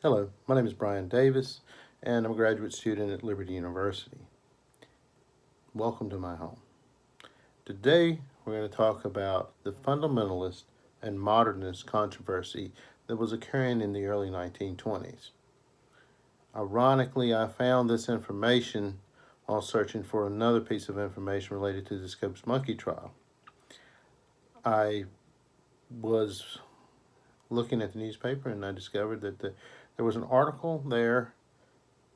Hello, my name is Brian Davis, and I'm a graduate student at Liberty University. Welcome to my home. Today, we're going to talk about the fundamentalist and modernist controversy that was occurring in the early 1920s. Ironically, I found this information while searching for another piece of information related to the Scopes Monkey trial. I was looking at the newspaper and I discovered that there was an article there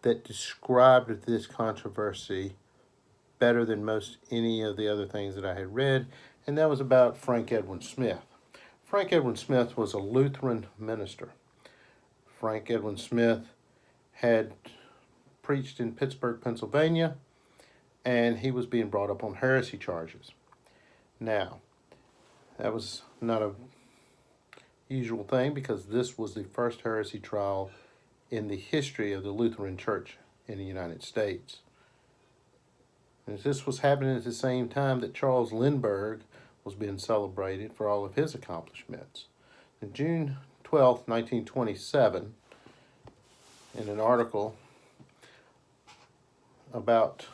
that described this controversy better than most any of the other things that I had read, and that was about Frank Edwin Smith. Frank Edwin Smith was a Lutheran minister. Frank Edwin Smith had preached in Pittsburgh, Pennsylvania, and he was being brought up on heresy charges. Now, that was not a usual thing because this was the first heresy trial in the history of the Lutheran Church in the United States. And this was happening at the same time that Charles Lindbergh was being celebrated for all of his accomplishments. On June 12, 1927, in an article about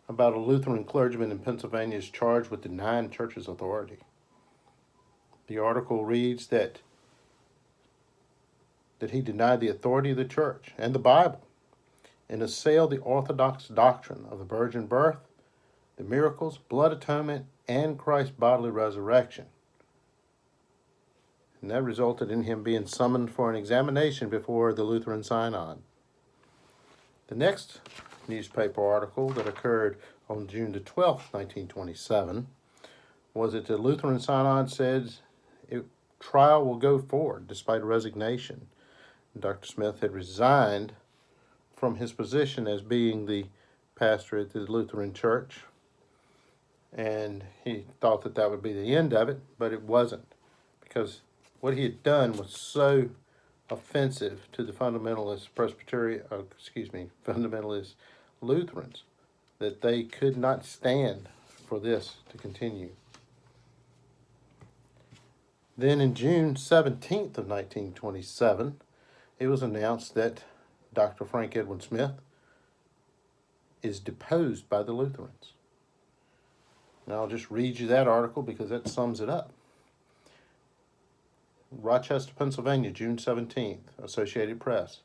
a Lutheran clergyman in Pennsylvania is charged with denying church's authority. The article reads that he denied the authority of the church and the Bible and assailed the orthodox doctrine of the virgin birth, the miracles, blood atonement, and Christ's bodily resurrection. And that resulted in him being summoned for an examination before the Lutheran Synod. The next newspaper article that occurred on June the 12th, 1927, was that the Lutheran Synod said trial will go forward despite a resignation. Dr. Smith had resigned from his position as being the pastor at the Lutheran Church, and he thought that would be the end of it, but it wasn't, because what he had done was so offensive to the fundamentalist fundamentalist Lutherans that they could not stand for this to continue. Then in June 17th of 1927, it was announced that Dr. Frank Edwin Smith is deposed by the Lutherans. Now I'll just read you that article because that sums it up. Rochester, Pennsylvania, June 17th, Associated Press.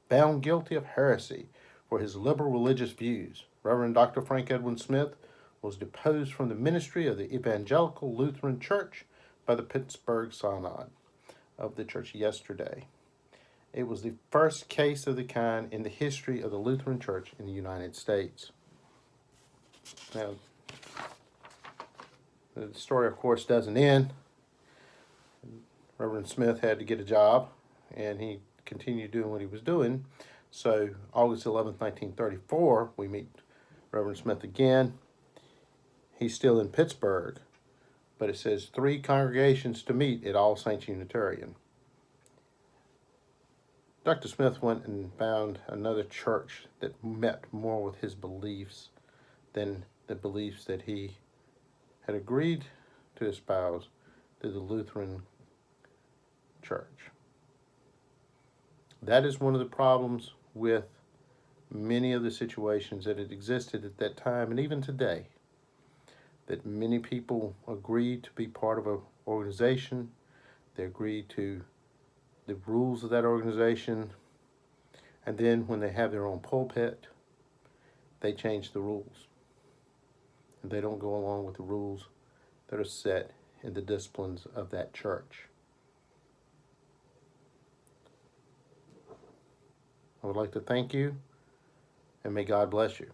Found guilty of heresy for his liberal religious views, Reverend Dr. Frank Edwin Smith was deposed from the ministry of the Evangelical Lutheran Church by the Pittsburgh Synod of the church yesterday. It was the first case of the kind in the history of the Lutheran Church in the United States. Now, the story, of course, doesn't end. Reverend Smith had to get a job, and he continued doing what he was doing. So, August 11th, 1934, we meet Reverend Smith again. He's still in Pittsburgh, but it says 3 congregations to meet at All Saints Unitarian. Dr. Smith went and found another church that met more with his beliefs than the beliefs that he had agreed to espouse to the Lutheran Church. That is one of the problems with many of the situations that had existed at that time and even today, that many people agree to be part of an organization, they agree to the rules of that organization, and then when they have their own pulpit, they change the rules. And they don't go along with the rules that are set in the disciplines of that church. I would like to thank you, and may God bless you.